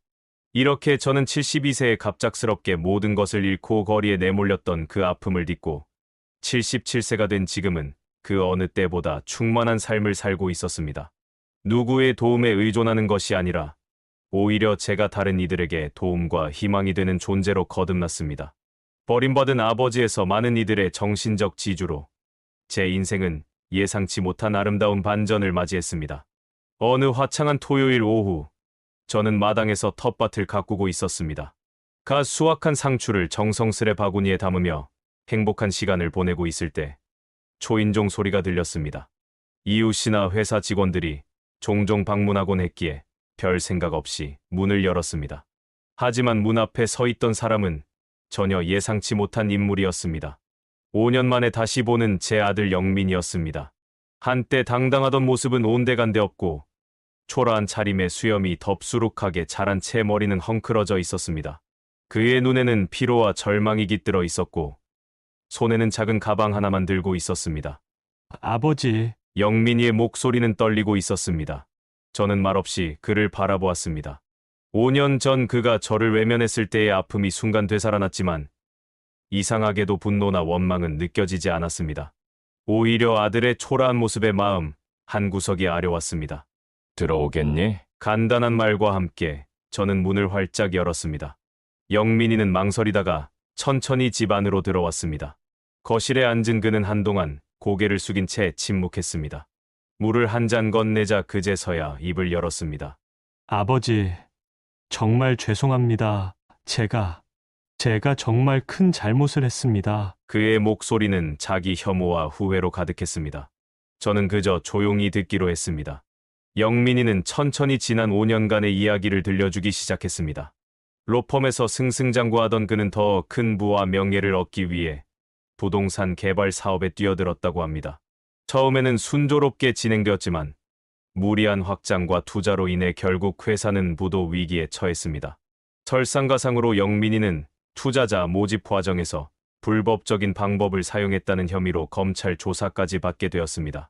이렇게 저는 72세에 갑작스럽게 모든 것을 잃고 거리에 내몰렸던 그 아픔을 딛고 77세가 된 지금은 그 어느 때보다 충만한 삶을 살고 있었습니다. 누구의 도움에 의존하는 것이 아니라 오히려 제가 다른 이들에게 도움과 희망이 되는 존재로 거듭났습니다. 버림받은 아버지에서 많은 이들의 정신적 지주로 제 인생은 예상치 못한 아름다운 반전을 맞이했습니다. 어느 화창한 토요일 오후, 저는 마당에서 텃밭을 가꾸고 있었습니다. 가 수확한 상추를 정성스레 바구니에 담으며 행복한 시간을 보내고 있을 때 초인종 소리가 들렸습니다. 이웃이나 회사 직원들이 종종 방문하곤 했기에 별 생각 없이 문을 열었습니다. 하지만 문 앞에 서 있던 사람은 전혀 예상치 못한 인물이었습니다. 5년 만에 다시 보는 제 아들 영민이었습니다. 한때 당당하던 모습은 온데간데 없고 초라한 차림에 수염이 덥수룩하게 자란 채 머리는 헝클어져 있었습니다. 그의 눈에는 피로와 절망이 깃들어 있었고 손에는 작은 가방 하나만 들고 있었습니다. 아버지, 영민이의 목소리는 떨리고 있었습니다. 저는 말없이 그를 바라보았습니다. 5년 전 그가 저를 외면했을 때의 아픔이 순간 되살아났지만 이상하게도 분노나 원망은 느껴지지 않았습니다. 오히려 아들의 초라한 모습에 마음 한구석이 아려왔습니다. 들어오겠니? 간단한 말과 함께 저는 문을 활짝 열었습니다. 영민이는 망설이다가 천천히 집 안으로 들어왔습니다. 거실에 앉은 그는 한동안 고개를 숙인 채 침묵했습니다. 물을 한 잔 건네자 그제서야 입을 열었습니다. 아버지, 정말 죄송합니다. 제가 정말 큰 잘못을 했습니다. 그의 목소리는 자기 혐오와 후회로 가득했습니다. 저는 그저 조용히 듣기로 했습니다. 영민이는 천천히 지난 5년간의 이야기를 들려주기 시작했습니다. 로펌에서 승승장구하던 그는 더 큰 부와 명예를 얻기 위해 부동산 개발 사업에 뛰어들었다고 합니다. 처음에는 순조롭게 진행되었지만 무리한 확장과 투자로 인해 결국 회사는 부도 위기에 처했습니다. 설상가상으로 영민이는 투자자 모집 과정에서 불법적인 방법을 사용했다는 혐의로 검찰 조사까지 받게 되었습니다.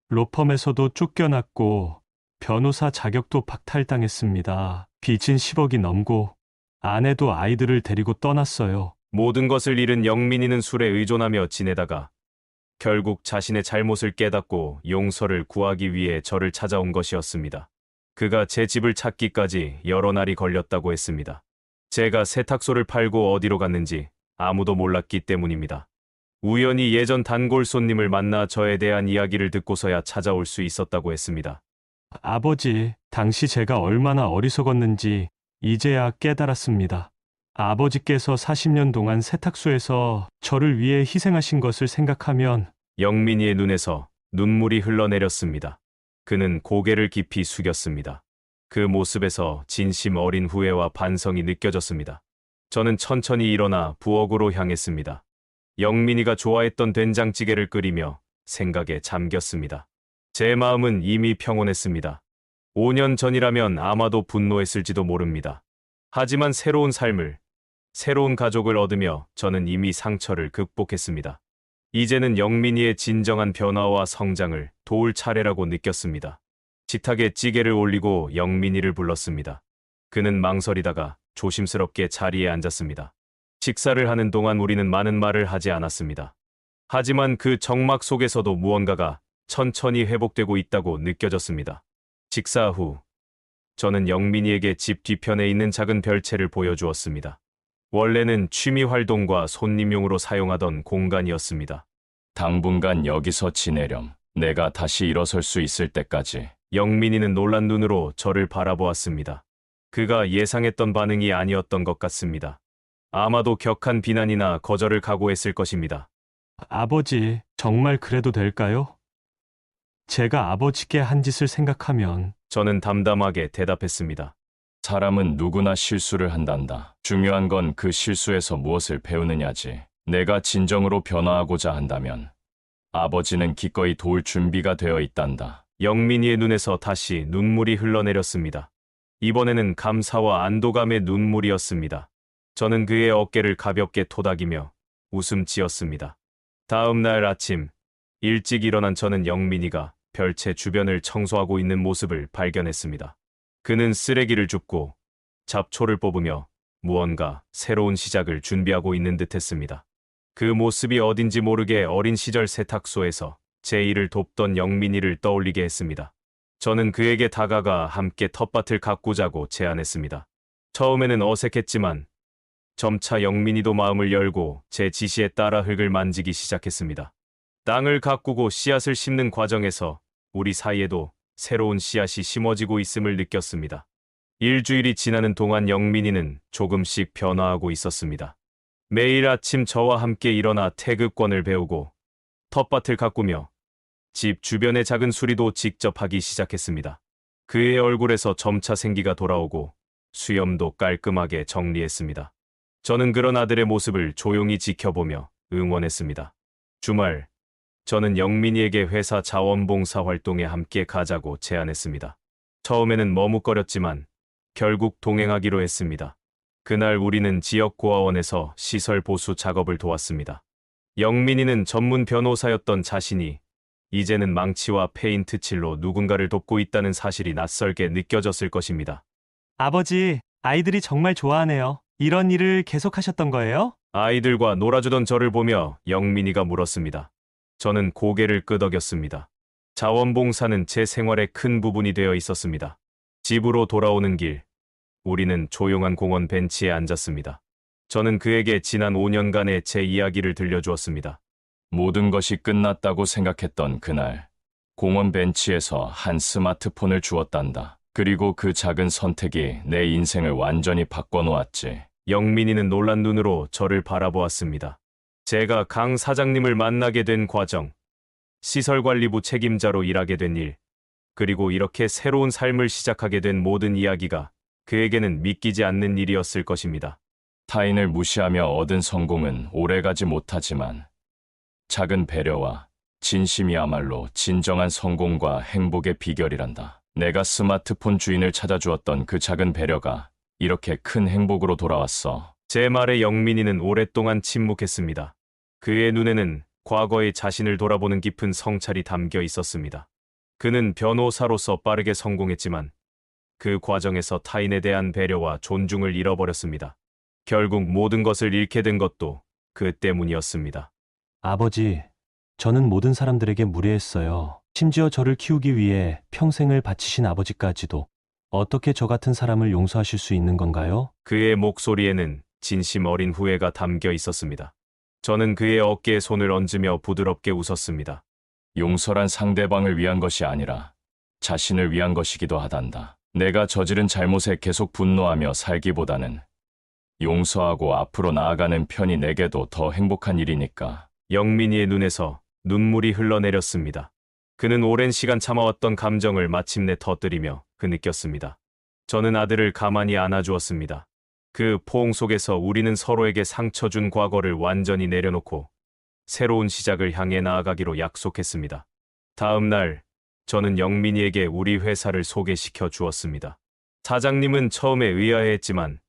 로펌에서도 쫓겨났고 변호사 자격도 박탈당했습니다. 빚은 10억이 넘고 아내도 아이들을 데리고 떠났어요. 모든 것을 잃은 영민이는 술에 의존하며 지내다가 결국 자신의 잘못을 깨닫고 용서를 구하기 위해 저를 찾아온 것이었습니다. 그가 제 집을 찾기까지 여러 날이 걸렸다고 했습니다. 제가 세탁소를 팔고 어디로 갔는지 아무도 몰랐기 때문입니다. 우연히 예전 단골 손님을 만나 저에 대한 이야기를 듣고서야 찾아올 수 있었다고 했습니다. 아버지, 당시 제가 얼마나 어리석었는지 이제야 깨달았습니다. 아버지께서 40년 동안 세탁소에서 저를 위해 희생하신 것을 생각하면 영민이의 눈에서 눈물이 흘러내렸습니다. 그는 고개를 깊이 숙였습니다. 그 모습에서 진심 어린 후회와 반성이 느껴졌습니다. 저는 천천히 일어나 부엌으로 향했습니다. 영민이가 좋아했던 된장찌개를 끓이며 생각에 잠겼습니다. 제 마음은 이미 평온했습니다. 5년 전이라면 아마도 분노했을지도 모릅니다. 하지만 새로운 삶을, 새로운 가족을 얻으며 저는 이미 상처를 극복했습니다. 이제는 영민이의 진정한 변화와 성장을 도울 차례라고 느꼈습니다. 식탁에 찌개를 올리고 영민이를 불렀습니다. 그는 망설이다가 조심스럽게 자리에 앉았습니다. 식사를 하는 동안 우리는 많은 말을 하지 않았습니다. 하지만 그 정막 속에서도 무언가가 천천히 회복되고 있다고 느껴졌습니다. 식사 후 저는 영민이에게 집 뒤편에 있는 작은 별채를 보여주었습니다. 원래는 취미 활동과 손님용으로 사용하던 공간이었습니다. 당분간 여기서 지내렴. 내가 다시 일어설 수 있을 때까지. 영민이는 놀란 눈으로 저를 바라보았습니다. 그가 예상했던 반응이 아니었던 것 같습니다. 아마도 격한 비난이나 거절을 각오했을 것입니다. 아버지, 정말 그래도 될까요? 제가 아버지께 한 짓을 생각하면 저는 담담하게 대답했습니다. 사람은 누구나 실수를 한단다. 중요한 건 그 실수에서 무엇을 배우느냐지. 내가 진정으로 변화하고자 한다면 아버지는 기꺼이 도울 준비가 되어 있단다. 영민이의 눈에서 다시 눈물이 흘러내렸습니다. 이번에는 감사와 안도감의 눈물이었습니다. 저는 그의 어깨를 가볍게 토닥이며 웃음 지었습니다. 다음 날 아침, 일찍 일어난 저는 영민이가 별채 주변을 청소하고 있는 모습을 발견했습니다. 그는 쓰레기를 줍고 잡초를 뽑으며 무언가 새로운 시작을 준비하고 있는 듯했습니다. 그 모습이 어딘지 모르게 어린 시절 세탁소에서 제 일을 돕던 영민이를 떠올리게 했습니다. 저는 그에게 다가가 함께 텃밭을 가꾸자고 제안했습니다. 처음에는 어색했지만 점차 영민이도 마음을 열고 제 지시에 따라 흙을 만지기 시작했습니다. 땅을 가꾸고 씨앗을 심는 과정에서 우리 사이에도 새로운 씨앗이 심어지고 있음을 느꼈습니다. 일주일이 지나는 동안 영민이는 조금씩 변화하고 있었습니다. 매일 아침 저와 함께 일어나 태극권을 배우고 텃밭을 가꾸며 집 주변의 작은 수리도 직접 하기 시작했습니다. 그의 얼굴에서 점차 생기가 돌아오고 수염도 깔끔하게 정리했습니다. 저는 그런 아들의 모습을 조용히 지켜보며 응원했습니다. 주말, 저는 영민이에게 회사 자원봉사 활동에 함께 가자고 제안했습니다. 처음에는 머뭇거렸지만 결국 동행하기로 했습니다. 그날 우리는 지역고아원에서 시설 보수 작업을 도왔습니다. 영민이는 전문 변호사였던 자신이 이제는 망치와 페인트 칠로 누군가를 돕고 있다는 사실이 낯설게 느껴졌을 것입니다. 아버지, 아이들이 정말 좋아하네요. 이런 일을 계속하셨던 거예요? 아이들과 놀아주던 저를 보며 영민이가 물었습니다. 저는 고개를 끄덕였습니다. 자원봉사는 제 생활의 큰 부분이 되어 있었습니다. 집으로 돌아오는 길, 우리는 조용한 공원 벤치에 앉았습니다. 저는 그에게 지난 5년간의 제 이야기를 들려주었습니다. 모든 것이 끝났다고 생각했던 그날, 공원 벤치에서 한 스마트폰을 주었단다. 그리고 그 작은 선택이 내 인생을 완전히 바꿔놓았지. 영민이는 놀란 눈으로 저를 바라보았습니다. 제가 강 사장님을 만나게 된 과정, 시설관리부 책임자로 일하게 된 일, 그리고 이렇게 새로운 삶을 시작하게 된 모든 이야기가 그에게는 믿기지 않는 일이었을 것입니다. 타인을 무시하며 얻은 성공은 오래가지 못하지만 작은 배려와 진심이야말로 진정한 성공과 행복의 비결이란다. 내가 스마트폰 주인을 찾아주었던 그 작은 배려가 이렇게 큰 행복으로 돌아왔어. 제 말에 영민이는 오랫동안 침묵했습니다. 그의 눈에는 과거의 자신을 돌아보는 깊은 성찰이 담겨 있었습니다. 그는 변호사로서 빠르게 성공했지만 그 과정에서 타인에 대한 배려와 존중을 잃어버렸습니다. 결국 모든 것을 잃게 된 것도 그 때문이었습니다. 아버지, 저는 모든 사람들에게 무례했어요. 심지어 저를 키우기 위해 평생을 바치신 아버지까지도. 어떻게 저 같은 사람을 용서하실 수 있는 건가요? 그의 목소리에는 진심 어린 후회가 담겨 있었습니다. 저는 그의 어깨에 손을 얹으며 부드럽게 웃었습니다. 용서란 상대방을 위한 것이 아니라 자신을 위한 것이기도 하단다. 내가 저지른 잘못에 계속 분노하며 살기보다는 용서하고 앞으로 나아가는 편이 내게도 더 행복한 일이니까. 영민이의 눈에서 눈물이 흘러내렸습니다. 그는 오랜 시간 참아왔던 감정을 마침내 터뜨리며 느꼈습니다. 저는 아들을 가만히 안아주었습니다. 그 포옹 속에서 우리는 서로에게 상처 준 과거를 완전히 내려놓고 새로운 시작을 향해 나아가기로 약속했습니다. 다음 날, 저는 영민이에게 우리 회사를 소개시켜 주었습니다. 사장님은 처음에 의아해했지만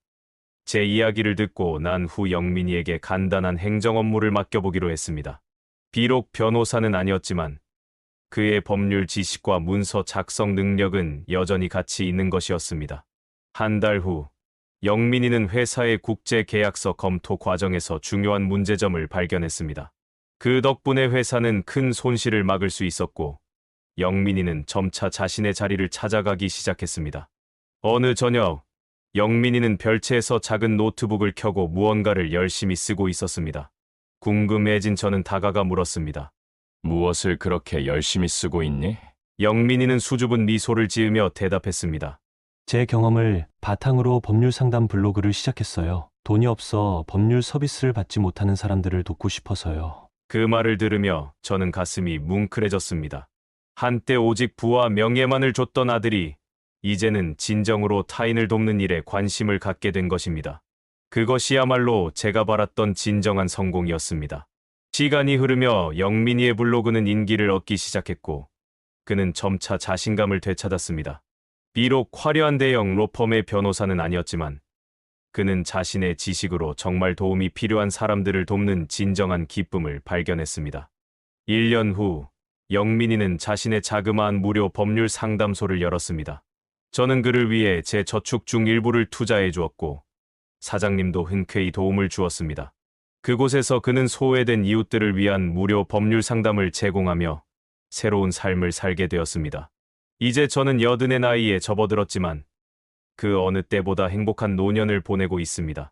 제 이야기를 듣고 난 후 영민이에게 간단한 행정 업무를 맡겨보기로 했습니다. 비록 변호사는 아니었지만 그의 법률 지식과 문서 작성 능력은 여전히 가치 있는 것이었습니다. 한 달 후, 영민이는 회사의 국제 계약서 검토 과정에서 중요한 문제점을 발견했습니다. 그 덕분에 회사는 큰 손실을 막을 수 있었고, 영민이는 점차 자신의 자리를 찾아가기 시작했습니다. 어느 저녁, 영민이는 별채에서 작은 노트북을 켜고 무언가를 열심히 쓰고 있었습니다. 궁금해진 저는 다가가 물었습니다. 무엇을 그렇게 열심히 쓰고 있니? 영민이는 수줍은 미소를 지으며 대답했습니다. 제 경험을 바탕으로 법률 상담 블로그를 시작했어요. 돈이 없어 법률 서비스를 받지 못하는 사람들을 돕고 싶어서요. 그 말을 들으며 저는 가슴이 뭉클해졌습니다. 한때 오직 부와 명예만을 줬던 아들이 이제는 진정으로 타인을 돕는 일에 관심을 갖게 된 것입니다. 그것이야말로 제가 바랐던 진정한 성공이었습니다. 시간이 흐르며 영민이의 블로그는 인기를 얻기 시작했고 그는 점차 자신감을 되찾았습니다. 비록 화려한 대형 로펌의 변호사는 아니었지만 그는 자신의 지식으로 정말 도움이 필요한 사람들을 돕는 진정한 기쁨을 발견했습니다. 1년 후 영민이는 자신의 자그마한 무료 법률 상담소를 열었습니다. 저는 그를 위해 제 저축 중 일부를 투자해 주었고 사장님도 흔쾌히 도움을 주었습니다. 그곳에서 그는 소외된 이웃들을 위한 무료 법률 상담을 제공하며 새로운 삶을 살게 되었습니다. 이제 저는 80의 나이에 접어들었지만 그 어느 때보다 행복한 노년을 보내고 있습니다.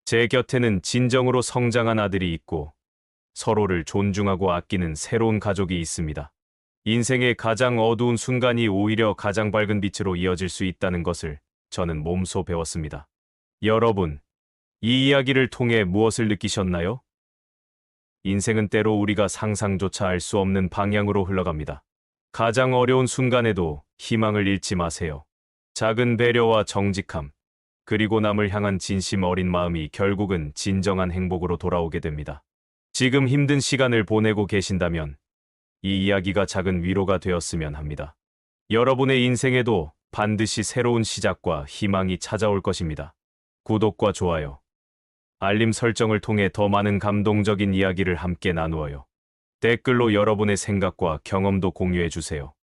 제 곁에는 진정으로 성장한 아들이 있고 서로를 존중하고 아끼는 새로운 가족이 있습니다. 인생의 가장 어두운 순간이 오히려 가장 밝은 빛으로 이어질 수 있다는 것을 저는 몸소 배웠습니다. 여러분, 이 이야기를 통해 무엇을 느끼셨나요? 인생은 때로 우리가 상상조차 알 수 없는 방향으로 흘러갑니다. 가장 어려운 순간에도 희망을 잃지 마세요. 작은 배려와 정직함, 그리고 남을 향한 진심 어린 마음이 결국은 진정한 행복으로 돌아오게 됩니다. 지금 힘든 시간을 보내고 계신다면 이 이야기가 작은 위로가 되었으면 합니다. 여러분의 인생에도 반드시 새로운 시작과 희망이 찾아올 것입니다. 구독과 좋아요, 알림 설정을 통해 더 많은 감동적인 이야기를 함께 나누어요. 댓글로 여러분의 생각과 경험도 공유해 주세요.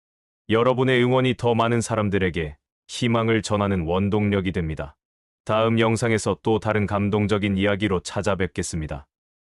여러분의 응원이 더 많은 사람들에게 희망을 전하는 원동력이 됩니다. 다음 영상에서 또 다른 감동적인 이야기로 찾아뵙겠습니다.